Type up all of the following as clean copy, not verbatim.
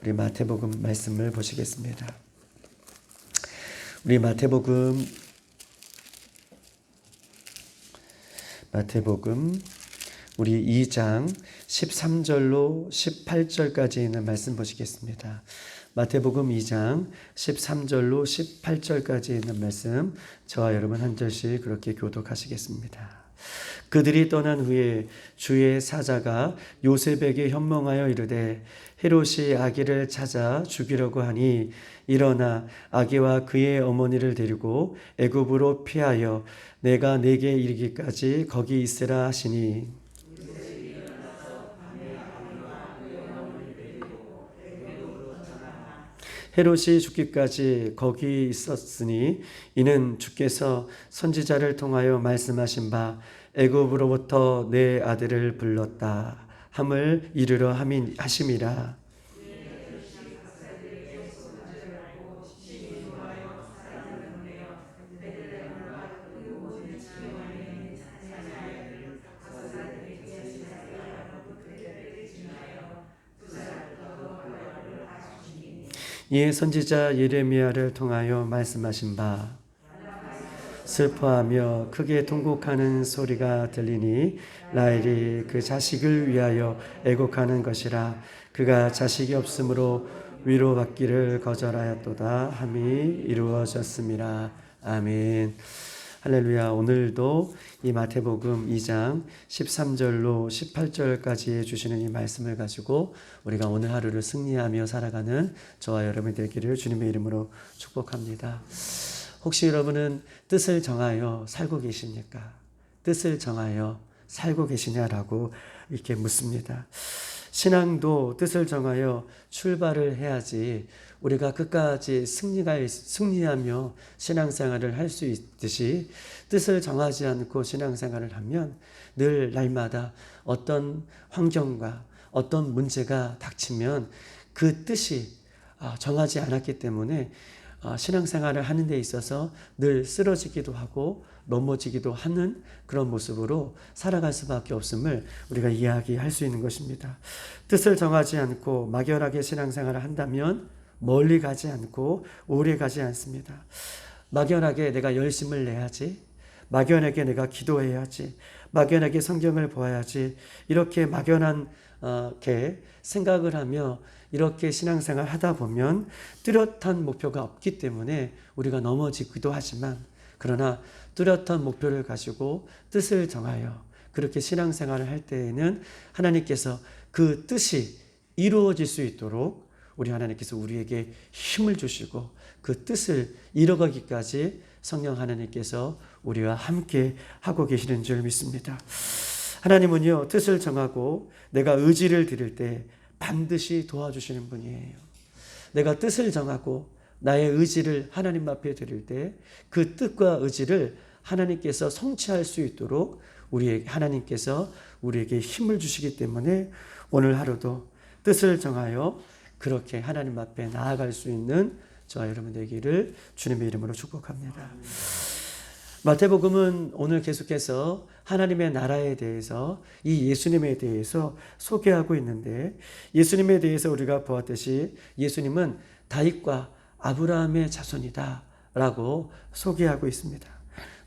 우리 마태복음 말씀을 보시겠습니다. 우리 마태복음 우리 2장 13절로 18절까지 있는 말씀 보시겠습니다. 마태복음 2장 13절로 18절까지 있는 말씀, 저와 여러분 한 절씩 그렇게 교독하시겠습니다. 그들이 떠난 후에 주의 사자가 요셉에게 현몽하여 이르되 헤롯이 아기를 찾아 죽이려고 하니 일어나 아기와 그의 어머니를 데리고 애굽으로 피하여 내가 네게 이르기까지 거기 있으라 하시니 헤롯이 죽기까지 거기 있었으니 이는 주께서 선지자를 통하여 말씀하신 바 애굽으로부터 내 아들을 불렀다 함을 이르러 하심이라. 이에 선지자 예레미야를 통하여 말씀하신 바 슬퍼하며 크게 통곡하는 소리가 들리니 라헬이 그 자식을 위하여 애곡하는 것이라. 그가 자식이 없으므로 위로받기를 거절하였도다 함이 이루어졌음이라. 아멘. 할렐루야. 오늘도 이 마태복음 2장 13절로 18절까지 주시는 이 말씀을 가지고 우리가 오늘 하루를 승리하며 살아가는 저와 여러분이 되기를 주님의 이름으로 축복합니다. 혹시 여러분은 뜻을 정하여 살고 계십니까? 뜻을 정하여 살고 계시냐라고 이렇게 묻습니다. 신앙도 뜻을 정하여 출발을 해야지 우리가 끝까지 승리하며 신앙생활을 할 수 있듯이 뜻을 정하지 않고 신앙생활을 하면 늘 날마다 어떤 환경과 어떤 문제가 닥치면 그 뜻이 정하지 않았기 때문에 신앙생활을 하는 데 있어서 늘 쓰러지기도 하고 넘어지기도 하는 그런 모습으로 살아갈 수밖에 없음을 우리가 이야기할 수 있는 것입니다. 뜻을 정하지 않고 막연하게 신앙생활을 한다면 멀리 가지 않고 오래 가지 않습니다. 막연하게 내가 열심을 내야지, 막연하게 내가 기도해야지, 막연하게 성경을 보아야지, 이렇게 막연하게 생각을 하며 이렇게 신앙생활 하다 보면 뚜렷한 목표가 없기 때문에 우리가 넘어지기도 하지만, 그러나 뚜렷한 목표를 가지고 뜻을 정하여 그렇게 신앙생활을 할 때에는 하나님께서 그 뜻이 이루어질 수 있도록 우리 하나님께서 우리에게 힘을 주시고 그 뜻을 이뤄가기까지 성령 하나님께서 우리와 함께 하고 계시는 줄 믿습니다. 하나님은요, 뜻을 정하고 내가 의지를 드릴 때 반드시 도와주시는 분이에요. 내가 뜻을 정하고 나의 의지를 하나님 앞에 드릴 때 그 뜻과 의지를 하나님께서 성취할 수 있도록 하나님께서 우리에게 힘을 주시기 때문에 오늘 하루도 뜻을 정하여 그렇게 하나님 앞에 나아갈 수 있는 저와 여러분 되기를 주님의 이름으로 축복합니다. 마태복음은 오늘 계속해서 하나님의 나라에 대해서 이 예수님에 대해서 소개하고 있는데, 예수님에 대해서 우리가 보았듯이 예수님은 다윗과 아브라함의 자손이다 라고 소개하고 있습니다.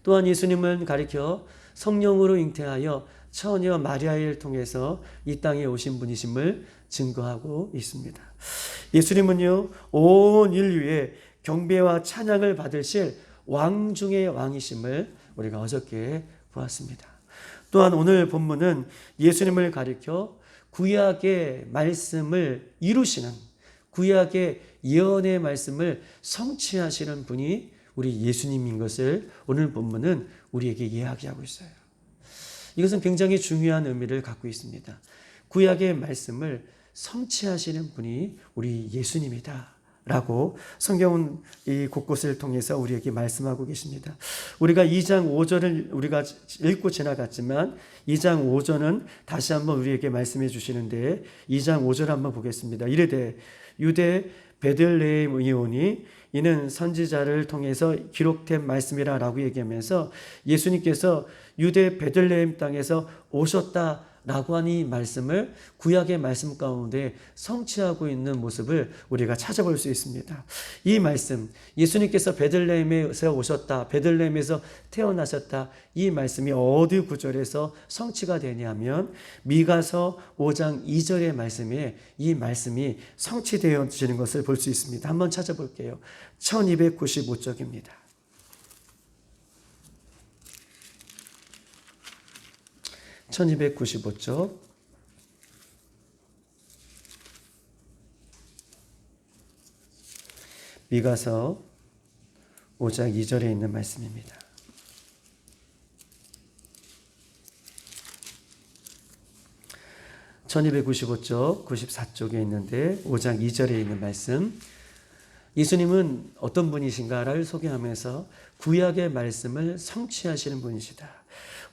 또한 예수님은 가리켜 성령으로 잉태하여 처녀 마리아를 통해서 이 땅에 오신 분이심을 증거하고 있습니다. 예수님은요, 온 인류의 경배와 찬양을 받으실 왕 중의 왕이심을 우리가 어저께 보았습니다. 또한 오늘 본문은 예수님을 가리켜 구약의 말씀을 이루시는, 구약의 예언의 말씀을 성취하시는 분이 우리 예수님인 것을 오늘 본문은 우리에게 이야기하고 있어요. 이것은 굉장히 중요한 의미를 갖고 있습니다. 구약의 말씀을 성취하시는 분이 우리 예수님이다 라고 성경은 이 곳곳을 통해서 우리에게 말씀하고 계십니다. 우리가 2장 5절을 우리가 읽고 지나갔지만 2장 5절은 다시 한번 우리에게 말씀해 주시는데, 2장 5절 한번 보겠습니다. 이르되 유대 베들레헴이 오니 이는 선지자를 통해서 기록된 말씀이라 라고 얘기하면서 예수님께서 유대 베들레헴 땅에서 오셨다 라고 하는 이 말씀을 구약의 말씀 가운데 성취하고 있는 모습을 우리가 찾아볼 수 있습니다. 이 말씀, 예수님께서 베들레헴에서 오셨다, 베들레헴에서 태어나셨다, 이 말씀이 어디 구절에서 성취가 되냐면 미가서 5장 2절의 말씀에 이 말씀이 성취되어지는 것을 볼 수 있습니다. 한번 찾아볼게요. 1295쪽입니다. 1295쪽 미가서 5장 2절에 있는 말씀입니다. (1295쪽) 94쪽에 있는데 5장 2절에 있는 말씀, 예수님은 어떤 분이신가를 소개하면서 구약의 말씀을 성취하시는 분이시다.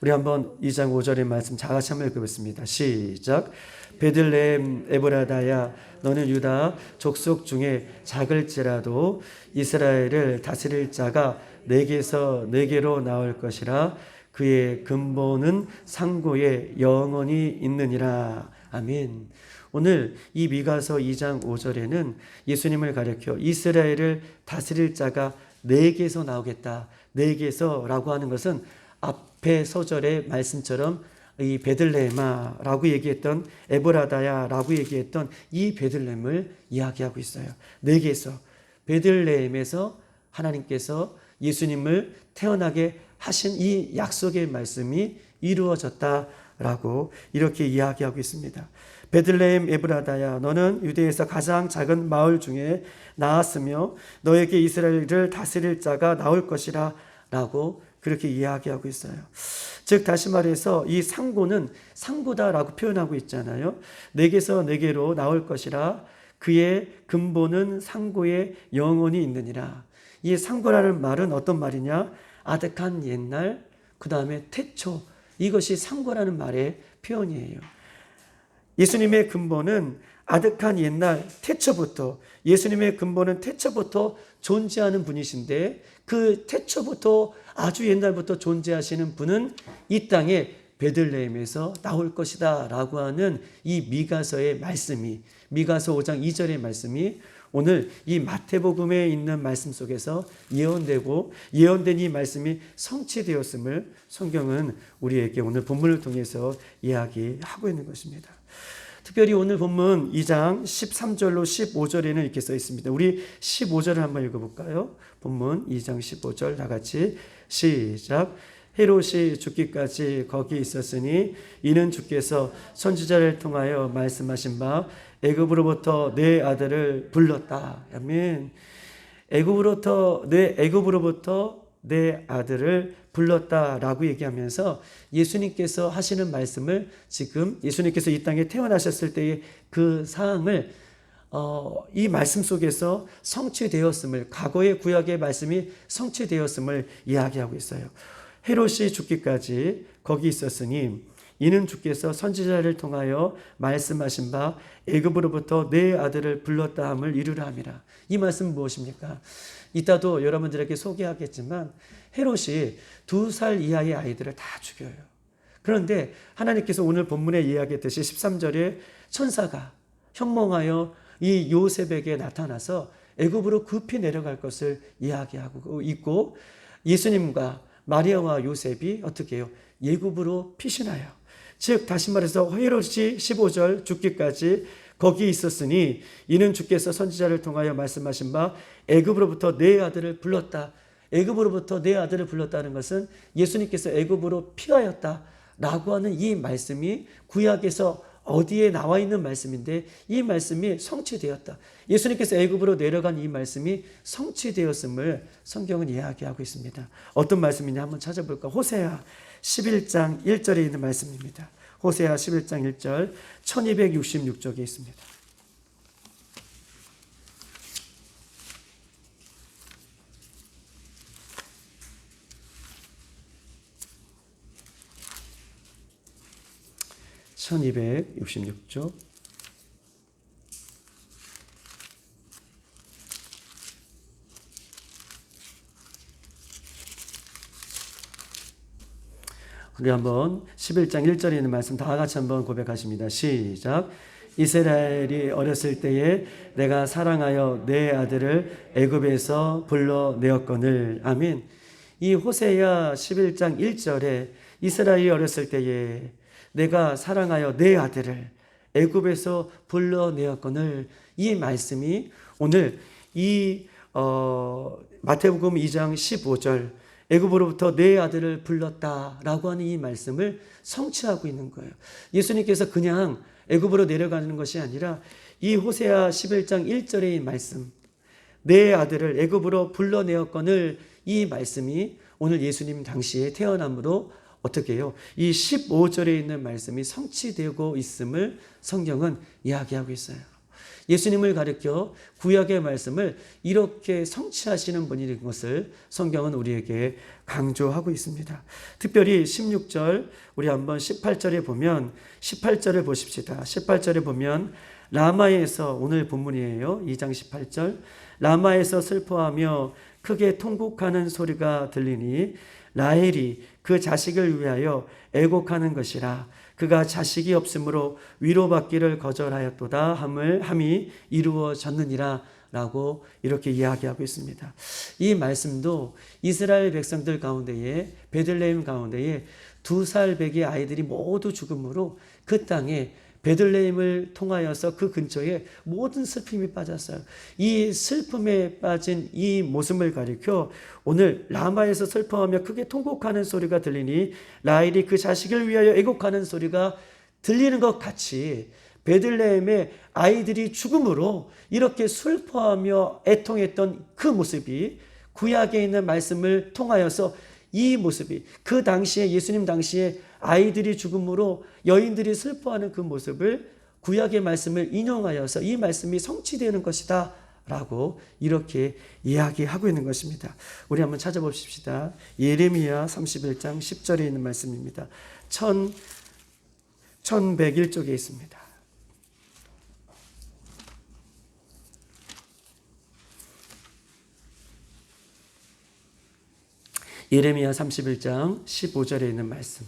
우리 한번 2장 5절의 말씀 다 같이 한번 읽어보겠습니다. 시작. 베들레헴 에브라다야 너는 유다 족속 중에 작을지라도 이스라엘을 다스릴 자가 내게서 내게로 나올 것이라. 그의 근본은 상고에 영원히 있느니라. 아멘. 오늘 이 미가서 2장 5절에는 예수님을 가리켜 이스라엘을 다스릴 자가 내게서 나오겠다. 내게서라고 하는 것은 앞에 서절의 말씀처럼 이 베들레헴아라고 얘기했던 에브라다야라고 얘기했던 이 베들레헴을 이야기하고 있어요. 내게서, 베들레헴에서 하나님께서 예수님을 태어나게 하신 이 약속의 말씀이 이루어졌다라고 이렇게 이야기하고 있습니다. 베들레헴 에브라다야 너는 유대에서 가장 작은 마을 중에 나았으며 너에게 이스라엘을 다스릴 자가 나올 것이라 라고 그렇게 이야기하고 있어요. 즉 다시 말해서 이 상고는 상고다라고 표현하고 있잖아요. 내게서 내게로 나올 것이라. 그의 근본은 상고에 영원히 있느니라. 이 상고라는 말은 어떤 말이냐? 아득한 옛날, 그 다음에 태초, 이것이 상고라는 말의 표현이에요. 예수님의 근본은 아득한 옛날 태초부터, 예수님의 근본은 태초부터 존재하는 분이신데 그 태초부터 아주 옛날부터 존재하시는 분은 이 땅에 베들레헴에서 나올 것이다 라고 하는 이 미가서의 말씀이, 미가서 5장 2절의 말씀이 오늘 이 마태복음에 있는 말씀 속에서 예언되고 예언된 이 말씀이 성취되었음을 성경은 우리에게 오늘 본문을 통해서 이야기하고 있는 것입니다. 특별히 오늘 본문 2장 13절로 15절에는 이렇게 써 있습니다. 우리 15절을 한번 읽어볼까요? 본문 2장 15절 다 같이 시작. 헤롯이 죽기까지 거기 있었으니 이는 주께서 선지자를 통하여 말씀하신 바 애굽으로부터 내 아들을 불렀다. 아멘. 애굽으로부터 내 아들을 불렀다라고 얘기하면서 예수님께서 하시는 말씀을 지금 예수님께서 이 땅에 태어나셨을 때의 그 사항을 이 말씀 속에서 성취되었음을, 과거의 구약의 말씀이 성취되었음을 이야기하고 있어요. 헤롯이 죽기까지 거기 있었으니 이는 주께서 선지자를 통하여 말씀하신 바 애굽으로부터 내 아들을 불렀다 함을 이루라 함이라. 이 말씀은 무엇입니까? 이따도 여러분들에게 소개하겠지만 헤롯이 2살 이하의 아이들을 다 죽여요. 그런데 하나님께서 오늘 본문에 이야기했듯이 13절에 천사가 현몽하여 이 요셉에게 나타나서 애굽으로 급히 내려갈 것을 이야기하고 있고 예수님과 마리아와 요셉이 어떻게 해요? 애굽으로 피신하여, 즉 다시 말해서 헤롯이 15절 죽기까지 거기 있었으니 이는 주께서 선지자를 통하여 말씀하신 바 애굽으로부터 내 아들을 불렀다. 애굽으로부터 내 아들을 불렀다는 것은 예수님께서 애굽으로 피하였다라고 하는 이 말씀이 구약에서 어디에 나와 있는 말씀인데 이 말씀이 성취되었다. 예수님께서 애굽으로 내려간 이 말씀이 성취되었음을 성경은 이야기하고 있습니다. 어떤 말씀이냐 한번 찾아볼까? 호세아 11장 1절에 있는 말씀입니다. 호세아 11장 1절 1266쪽에 있습니다. (1266쪽) 우리 한번 11장 1절에 있는 말씀 다 같이 한번 고백하십니다. 시작. 이스라엘이 어렸을 때에 내가 사랑하여 내 아들을 애굽에서 불러내었거늘. 아멘. 이 호세야 11장 1절에 이스라엘이 어렸을 때에 내가 사랑하여 내 아들을 애굽에서 불러내었거늘, 이 말씀이 오늘 이 마태복음 2장 15절 애굽으로부터 내 아들을 불렀다라고 하는 이 말씀을 성취하고 있는 거예요. 예수님께서 그냥 애굽으로 내려가는 것이 아니라 이 호세아 11장 1절의 말씀, 내 아들을 애굽으로 불러내었거늘, 이 말씀이 오늘 예수님 당시에 태어남으로 어떻게 해요? 이 15절에 있는 말씀이 성취되고 있음을 성경은 이야기하고 있어요. 예수님을 가리켜 구약의 말씀을 이렇게 성취하시는 분인 것을 성경은 우리에게 강조하고 있습니다. 특별히 16절, 우리 한번 18절에 보면 18절을 보십시다. 18절에 보면 라마에서, 오늘 본문이에요. 2장 18절. 라마에서 슬퍼하며 크게 통곡하는 소리가 들리니 라헬이 그 자식을 위하여 애곡하는 것이라. 그가 자식이 없으므로 위로받기를 거절하였도다 함이 이루어졌느니라 라고 이렇게 이야기하고 있습니다. 이 말씀도 이스라엘 백성들 가운데에, 베들레헴 가운데에 2살 배기 아이들이 모두 죽음으로 그 땅에 베들레헴을 통하여서 그 근처에 모든 슬픔이 빠졌어요. 이 슬픔에 빠진 이 모습을 가리켜 오늘 라마에서 슬퍼하며 크게 통곡하는 소리가 들리니 라헬이 그 자식을 위하여 애곡하는 소리가 들리는 것 같이 베들레헴의 아이들이 죽음으로 이렇게 슬퍼하며 애통했던 그 모습이 구약에 있는 말씀을 통하여서 이 모습이 그 당시에, 예수님 당시에 아이들이 죽음으로 여인들이 슬퍼하는 그 모습을 구약의 말씀을 인용하여서 이 말씀이 성취되는 것이다 라고 이렇게 이야기하고 있는 것입니다. 우리 한번 찾아봅시다. 예레미야 31장 10절에 있는 말씀입니다. 1101쪽에 있습니다. 예레미야 31장 15절에 있는 말씀.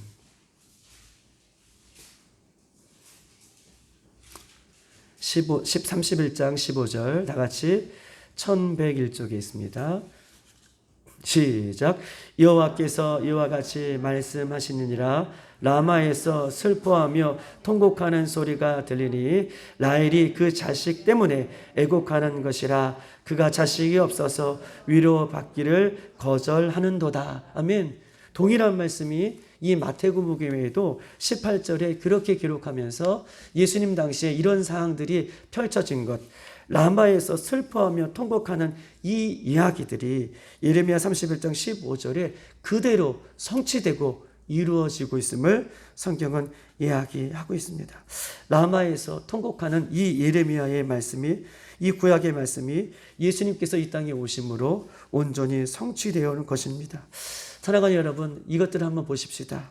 31장 15절 다 같이 1101쪽에 있습니다. 시작. 여호와께서 이와 같이 말씀하시느니라. 라마에서 슬퍼하며 통곡하는 소리가 들리니 라헬이 그 자식 때문에 애곡하는 것이라. 그가 자식이 없어서 위로받기를 거절하는도다. 아멘. 동일한 말씀이 이 마태복음 외에도 18절에 그렇게 기록하면서 예수님 당시에 이런 사항들이 펼쳐진 것, 라마에서 슬퍼하며 통곡하는 이 이야기들이 예레미야 31장 15절에 그대로 성취되고 이루어지고 있음을 성경은 이야기하고 있습니다. 라마에서 통곡하는 이 예레미야의 말씀이, 이 구약의 말씀이 예수님께서 이 땅에 오심으로 온전히 성취되어 오는 것입니다. 사랑하는 여러분, 이것들을 한번 보십시다.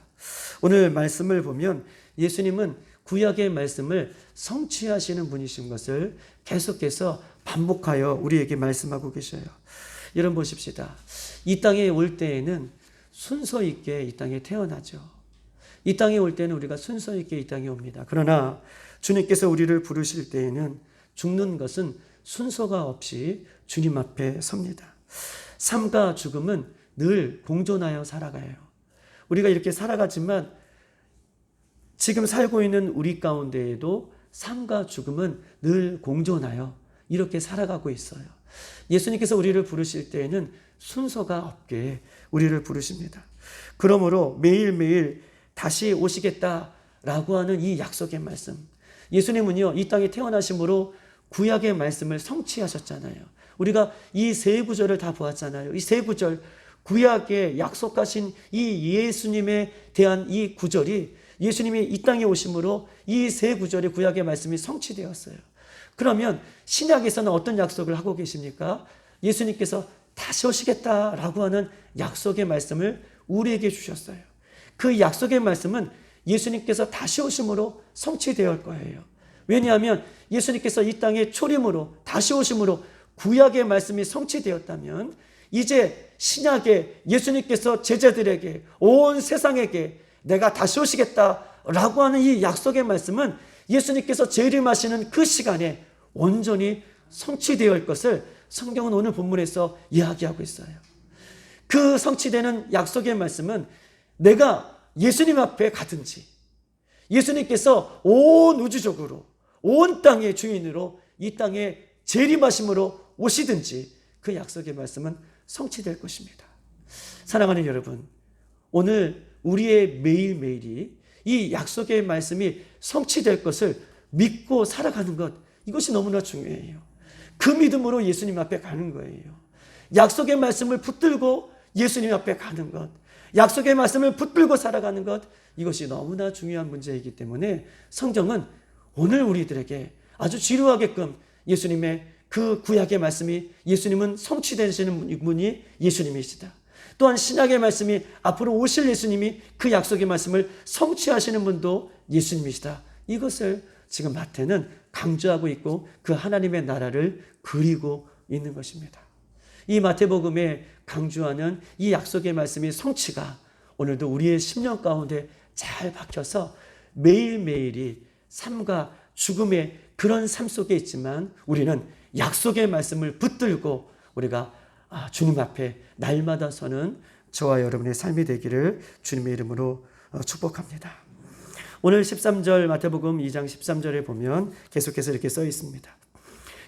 오늘 말씀을 보면 예수님은 구약의 말씀을 성취하시는 분이신 것을 계속해서 반복하여 우리에게 말씀하고 계셔요. 여러분 보십시다. 이 땅에 올 때에는 순서 있게 이 땅에 태어나죠. 이 땅에 올 때는 우리가 순서 있게 이 땅에 옵니다. 그러나 주님께서 우리를 부르실 때에는 죽는 것은 순서가 없이 주님 앞에 섭니다. 삶과 죽음은 늘 공존하여 살아가요. 우리가 이렇게 살아가지만 지금 살고 있는 우리 가운데에도 삶과 죽음은 늘 공존하여 이렇게 살아가고 있어요. 예수님께서 우리를 부르실 때에는 순서가 없게 우리를 부르십니다. 그러므로 매일매일 다시 오시겠다라고 하는 이 약속의 말씀. 예수님은요, 이 땅에 태어나심으로 구약의 말씀을 성취하셨잖아요. 우리가 이 세 구절을 다 보았잖아요. 이 세 구절, 구약에 약속하신 이 예수님에 대한 이 구절이 예수님이 이 땅에 오심으로 이 세 구절의 구약의 말씀이 성취되었어요. 그러면 신약에서는 어떤 약속을 하고 계십니까? 예수님께서 다시 오시겠다라고 하는 약속의 말씀을 우리에게 주셨어요. 그 약속의 말씀은 예수님께서 다시 오심으로 성취되어 거예요. 왜냐하면 예수님께서 이 땅에 초림으로 다시 오심으로 구약의 말씀이 성취되었다면 이제 신약에 예수님께서 제자들에게 온 세상에게 내가 다시 오시겠다라고 하는 이 약속의 말씀은 예수님께서 재림하시는 그 시간에 온전히 성취되어 올 것을 성경은 오늘 본문에서 이야기하고 있어요. 그 성취되는 약속의 말씀은 내가 예수님 앞에 가든지 예수님께서 온 우주적으로 온 땅의 주인으로 이 땅에 재림하심으로 오시든지 그 약속의 말씀은 성취될 것입니다. 사랑하는 여러분, 오늘 우리의 매일매일이 이 약속의 말씀이 성취될 것을 믿고 살아가는 것, 이것이 너무나 중요해요. 그 믿음으로 예수님 앞에 가는 거예요. 약속의 말씀을 붙들고 예수님 앞에 가는 것, 약속의 말씀을 붙들고 살아가는 것, 이것이 너무나 중요한 문제이기 때문에 성경은 오늘 우리들에게 아주 지루하게끔 예수님의 그 구약의 말씀이 예수님은 성취되시는 분이 예수님이시다. 또한 신약의 말씀이 앞으로 오실 예수님이 그 약속의 말씀을 성취하시는 분도 예수님이시다. 이것을 지금 마태는 강조하고 있고 그 하나님의 나라를 그리고 있는 것입니다. 이 마태복음에 강조하는 이 약속의 말씀의 성취가 오늘도 우리의 심령 가운데 잘 박혀서 매일매일이 삶과 죽음의 그런 삶 속에 있지만 우리는 약속의 말씀을 붙들고 우리가 주님 앞에 날마다 서는 저와 여러분의 삶이 되기를 주님의 이름으로 축복합니다. 오늘 13절 마태복음 2장 13절에 보면 계속해서 이렇게 써 있습니다.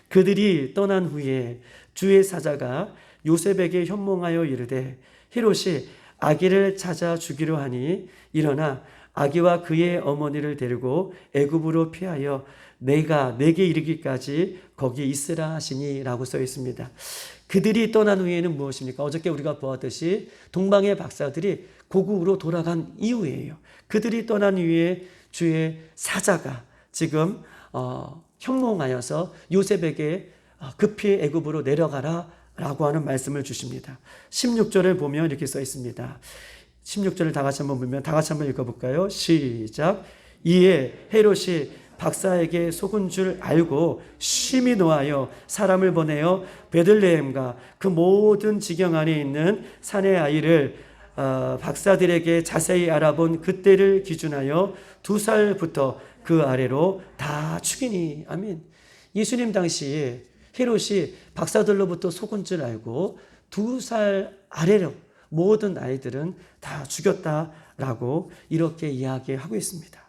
그들이 떠난 후에 주의 사자가 요셉에게 현몽하여 이르되 헤롯이 아기를 찾아 주기로 하니 일어나 아기와 그의 어머니를 데리고 애굽으로 피하여 내가 내게 이르기까지 거기 있으라 하시니 라고 써 있습니다. 그들이 떠난 후에는 무엇입니까? 어저께 우리가 보았듯이 동방의 박사들이 고국으로 돌아간 이후예요. 그들이 떠난 후에 주의 사자가 지금 현몽하여서 요셉에게 급히 애굽으로 내려가라 라고 하는 말씀을 주십니다. 16절을 보면 이렇게 써 있습니다. 16절을 다 같이 한번 보면 다 같이 한번 읽어볼까요? 시작. 이에 헤롯이 박사에게 속은 줄 알고 심히 노하여 사람을 보내어 베들레헴과 그 모든 지경 안에 있는 산의 아이를 박사들에게 자세히 알아본 그때를 기준하여 2살부터 그 아래로 다 죽이니. 아멘. 예수님 당시에 헤롯이 박사들로부터 속은 줄 알고 2살 아래로 모든 아이들은 다 죽였다라고 이렇게 이야기하고 있습니다.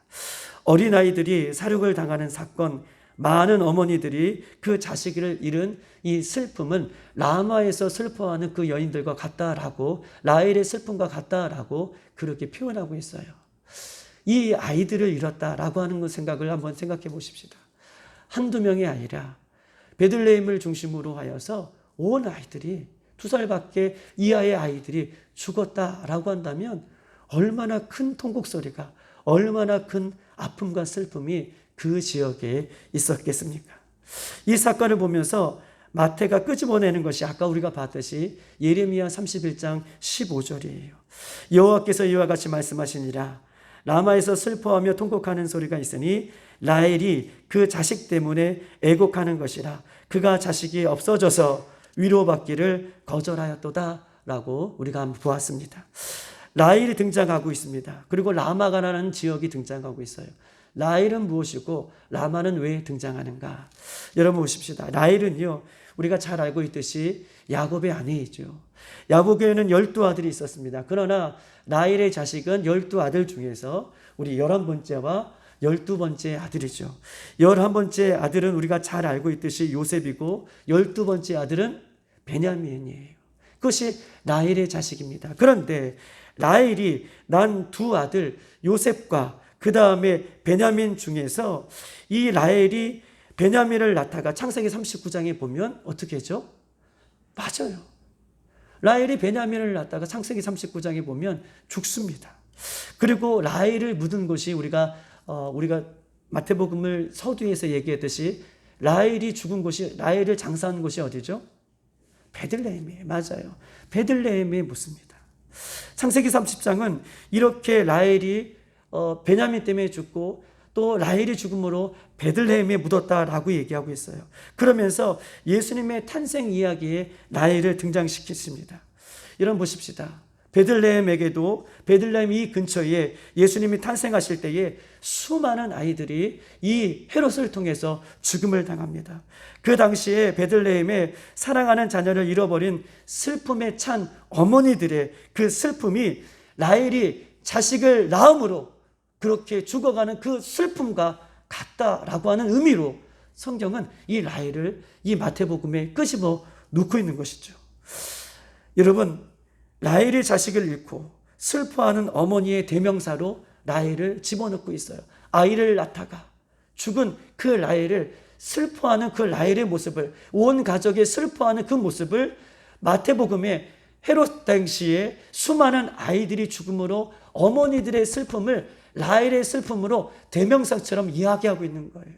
어린아이들이 사륙을 당하는 사건, 많은 어머니들이 그 자식을 잃은 이 슬픔은 라마에서 슬퍼하는 그 여인들과 같다라고, 라헬의 슬픔과 같다라고 그렇게 표현하고 있어요. 이 아이들을 잃었다라고 하는 생각을 한번 생각해 보십시다. 한두 명이 아니라 베들레헴을 중심으로 하여서 온 아이들이 2살밖에 이하의 아이들이 죽었다라고 한다면 얼마나 큰 통곡 소리가, 얼마나 큰 아픔과 슬픔이 그 지역에 있었겠습니까? 이 사건을 보면서 마태가 끄집어내는 것이 아까 우리가 봤듯이 예레미야 31장 15절이에요. 여호와께서 이와 같이 말씀하시니라. 라마에서 슬퍼하며 통곡하는 소리가 있으니 라헬이 그 자식 때문에 애곡하는 것이라. 그가 자식이 없어져서 위로받기를 거절하였도다 라고 우리가 한번 보았습니다. 라헬이 등장하고 있습니다. 그리고 라마가라는 지역이 등장하고 있어요. 라헬은 무엇이고 라마는 왜 등장하는가? 여러분 보십시다. 라헬은요, 우리가 잘 알고 있듯이 야곱의 아내이죠. 야곱에는 12아들이 있었습니다. 그러나 라헬의 자식은 12아들 중에서 우리 11번째와 12번째 아들이죠. 11번째 아들은 우리가 잘 알고 있듯이 요셉이고 12번째 아들은 베냐민이에요. 그것이 라헬의 자식입니다. 그런데 라헬이 난 2아들 요셉과 그 다음에 베냐민 중에서 이 라헬이 베냐민을 낳다가 창세기 39장에 보면 어떻게 하죠? 맞아요. 라헬이 베냐민을 낳다가 창세기 39장에 보면 죽습니다. 그리고 라헬을 묻은 곳이 우리가 마태복음을 서두에서 얘기했듯이 라헬이 죽은 곳이, 라헬을 장사한 곳이 어디죠? 베들레헴이에요. 맞아요. 베들레헴에 묻습니다. 창세기 30장은 이렇게 라헬이 베냐민 때문에 죽고 또 라헬이 죽음으로 베들레헴에 묻었다라고 얘기하고 있어요. 그러면서 예수님의 탄생 이야기에 라헬을 등장시켰습니다. 여러분 보십시다. 베들레헴에게도 베들레헴 이 근처에 예수님이 탄생하실 때에 수많은 아이들이 이 헤롯을 통해서 죽음을 당합니다. 그 당시에 베들레헴에 사랑하는 자녀를 잃어버린 슬픔에 찬 어머니들의 그 슬픔이 라헬이 자식을 낳음으로 그렇게 죽어가는 그 슬픔과 같다라고 하는 의미로 성경은 이 라헬을 이 마태복음에 끄집어 놓고 있는 것이죠. 여러분, 라헬이 자식을 잃고 슬퍼하는 어머니의 대명사로 라헬을 집어넣고 있어요. 아이를 낳다가 죽은 그 라헬을 슬퍼하는 그 라헬의 모습을, 온 가족이 슬퍼하는 그 모습을 마태복음에 헤롯 당시에 수많은 아이들이 죽음으로 어머니들의 슬픔을 라헬의 슬픔으로 대명사처럼 이야기하고 있는 거예요.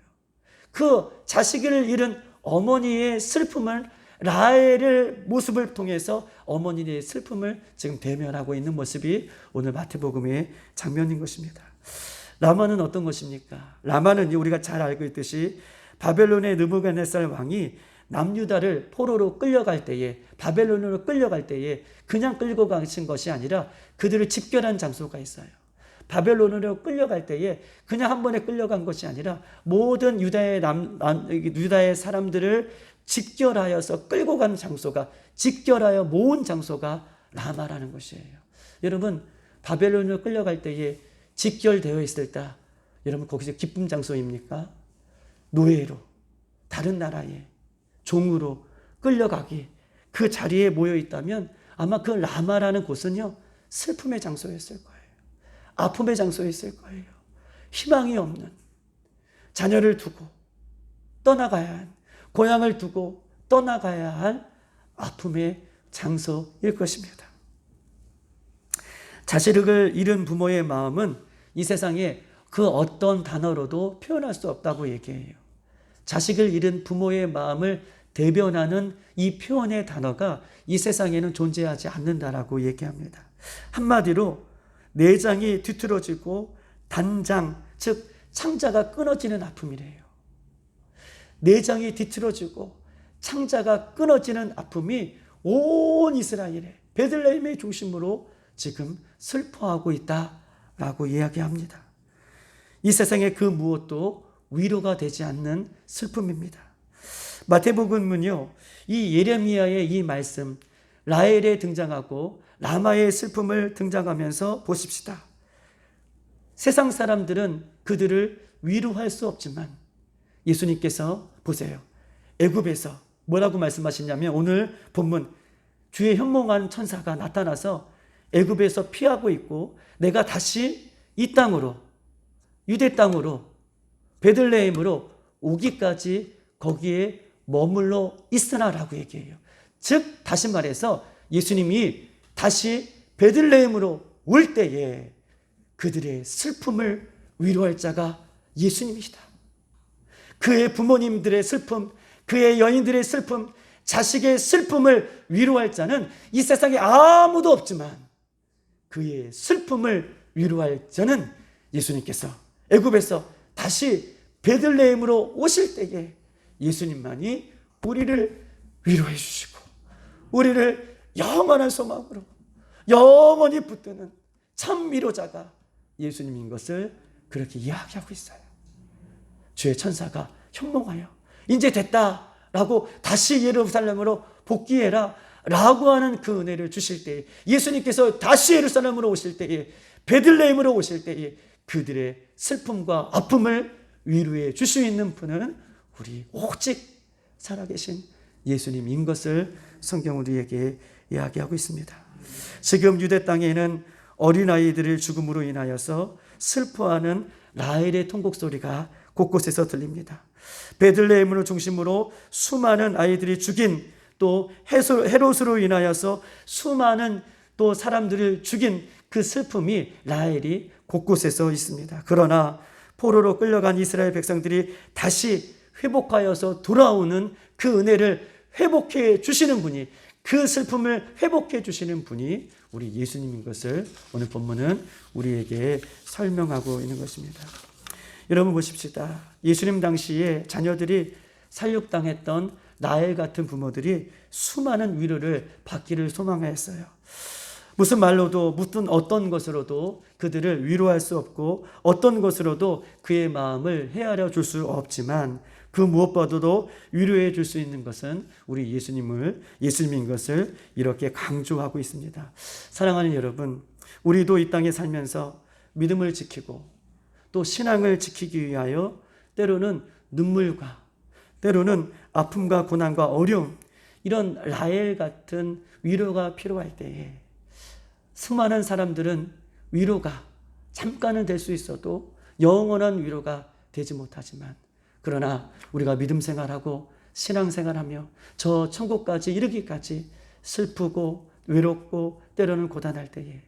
그 자식을 잃은 어머니의 슬픔을 라헬의 모습을 통해서 어머니의 슬픔을 지금 대면하고 있는 모습이 오늘 마태복음의 장면인 것입니다. 라마는 어떤 것입니까? 라마는 우리가 잘 알고 있듯이 바벨론의 느부갓네살 왕이 남유다를 포로로 끌려갈 때에, 바벨론으로 끌려갈 때에 그냥 끌고 가신 것이 아니라 그들을 집결한 장소가 있어요. 바벨론으로 끌려갈 때에 그냥 한 번에 끌려간 것이 아니라 모든 유다의 사람들을 집결하여서 끌고 가는 장소가, 집결하여 모은 장소가 라마라는 것이에요. 여러분, 바벨론으로 끌려갈 때에 집결되어 있을 때 여러분 거기서 기쁨 장소입니까? 노예로, 다른 나라에 종으로 끌려가기, 그 자리에 모여 있다면 아마 그 라마라는 곳은요, 슬픔의 장소였을 거예요. 아픔의 장소였을 거예요. 희망이 없는, 자녀를 두고 떠나가야 한, 고향을 두고 떠나가야 할 아픔의 장소일 것입니다. 자식을 잃은 부모의 마음은 이 세상에 그 어떤 단어로도 표현할 수 없다고 얘기해요. 자식을 잃은 부모의 마음을 대변하는 이 표현의 단어가 이 세상에는 존재하지 않는다라고 얘기합니다. 한마디로 내장이 뒤틀어지고 단장, 즉 창자가 끊어지는 아픔이래요. 내장이 뒤틀어지고 창자가 끊어지는 아픔이 온 이스라엘의 베들레헴의 중심으로 지금 슬퍼하고 있다라고 이야기합니다. 이 세상의 그 무엇도 위로가 되지 않는 슬픔입니다. 마태복음은요, 이 예레미야의 이 말씀, 라헬에 등장하고 라마의 슬픔을 등장하면서 보십시다. 세상 사람들은 그들을 위로할 수 없지만 예수님께서 보세요. 애굽에서 뭐라고 말씀하시냐면 오늘 본문 주의 현몽한 천사가 나타나서 애굽에서 피하고 있고 내가 다시 이 땅으로, 유대 땅으로, 베들레헴으로 오기까지 거기에 머물러 있으라라고 얘기해요. 즉 다시 말해서 예수님이 다시 베들레헴으로 올 때에 그들의 슬픔을 위로할 자가 예수님이시다. 그의 부모님들의 슬픔, 그의 여인들의 슬픔, 자식의 슬픔을 위로할 자는 이 세상에 아무도 없지만 그의 슬픔을 위로할 자는 예수님께서 애굽에서 다시 베들레헴으로 오실 때에 예수님만이 우리를 위로해 주시고 우리를 영원한 소망으로 영원히 붙드는 참 위로자가 예수님인 것을 그렇게 이야기하고 있어요. 주의 천사가 현몽하여 이제 됐다라고 다시 예루살렘으로 복귀해라 라고 하는 그 은혜를 주실 때에 예수님께서 다시 예루살렘으로 오실 때에 베들레헴으로 오실 때에 그들의 슬픔과 아픔을 위로해 줄 수 있는 분은 우리 오직 살아계신 예수님인 것을 성경 우리에게 이야기하고 있습니다. 지금 유대 땅에는 어린아이들의 죽음으로 인하여서 슬퍼하는 라헬의 통곡 소리가 곳곳에서 들립니다. 베들레헴을 중심으로 수많은 아이들이 죽인 또 헤롯으로 인하여서 수많은 또 사람들을 죽인 그 슬픔이 라헬이 곳곳에서 있습니다. 그러나 포로로 끌려간 이스라엘 백성들이 다시 회복하여서 돌아오는 그 은혜를 회복해 주시는 분이, 그 슬픔을 회복해 주시는 분이 우리 예수님인 것을 오늘 본문은 우리에게 설명하고 있는 것입니다. 여러분 보십시다. 예수님 당시에 자녀들이 살육당했던 라헬 같은 부모들이 수많은 위로를 받기를 소망했어요. 무슨 말로도 무슨 어떤 것으로도 그들을 위로할 수 없고 어떤 것으로도 그의 마음을 헤아려 줄 수 없지만 그 무엇보다도 위로해 줄 수 있는 것은 우리 예수님인 것을 이렇게 강조하고 있습니다. 사랑하는 여러분, 우리도 이 땅에 살면서 믿음을 지키고 또 신앙을 지키기 위하여 때로는 눈물과 때로는 아픔과 고난과 어려움, 이런 라헬 같은 위로가 필요할 때에 수많은 사람들은 위로가 잠깐은 될 수 있어도 영원한 위로가 되지 못하지만, 그러나 우리가 믿음 생활하고 신앙 생활하며 저 천국까지 이르기까지 슬프고 외롭고 때로는 고단할 때에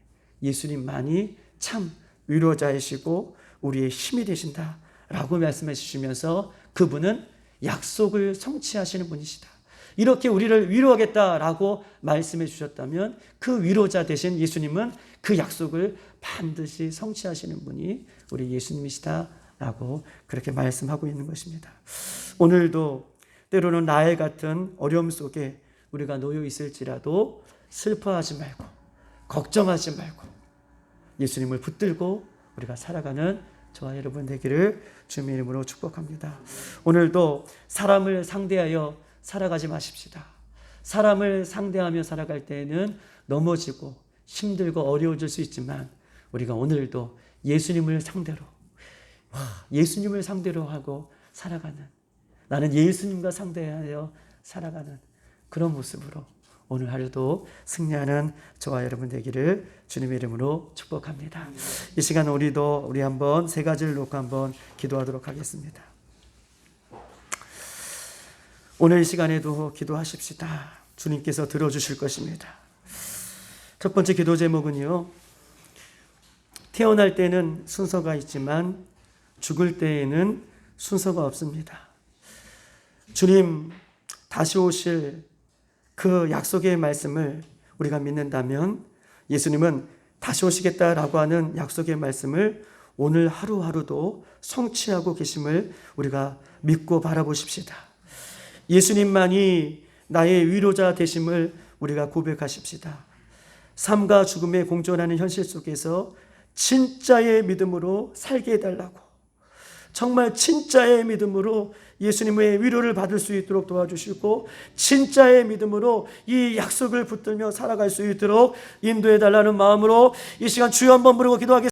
예수님만이 참 위로자이시고 우리의 힘이 되신다라고 말씀해 주시면서 그분은 약속을 성취하시는 분이시다, 이렇게 우리를 위로하겠다라고 말씀해 주셨다면 그 위로자 되신 예수님은 그 약속을 반드시 성취하시는 분이 우리 예수님이시다라고 그렇게 말씀하고 있는 것입니다. 오늘도 때로는 라헬 같은 어려움 속에 우리가 놓여 있을지라도 슬퍼하지 말고 걱정하지 말고 예수님을 붙들고 우리가 살아가는 저와 여러분 되기를 주님의 이름으로 축복합니다. 오늘도 사람을 상대하여 살아가지 마십시다. 사람을 상대하며 살아갈 때에는 넘어지고 힘들고 어려워질 수 있지만 우리가 오늘도 예수님을 상대로 하고 살아가는, 나는 예수님과 상대하여 살아가는 그런 모습으로 오늘 하루도 승리하는 저와 여러분 되기를 주님의 이름으로 축복합니다. 이 시간 우리 한번 세 가지를 놓고 한번 기도하도록 하겠습니다. 오늘 이 시간에도 기도하십시다. 주님께서 들어주실 것입니다. 첫 번째 기도 제목은요, 태어날 때는 순서가 있지만 죽을 때에는 순서가 없습니다. 주님 다시 오실 그 약속의 말씀을 우리가 믿는다면 예수님은 다시 오시겠다라고 하는 약속의 말씀을 오늘 하루하루도 성취하고 계심을 우리가 믿고 바라보십시다. 예수님만이 나의 위로자 되심을 우리가 고백하십시다. 삶과 죽음의 공존하는 현실 속에서 진짜의 믿음으로 살게 해달라고, 정말 진짜의 믿음으로 예수님의 위로를 받을 수 있도록 도와주시고 진짜의 믿음으로 이 약속을 붙들며 살아갈 수 있도록 인도해달라는 마음으로 이 시간 주여 한번 부르고 기도하겠습니다.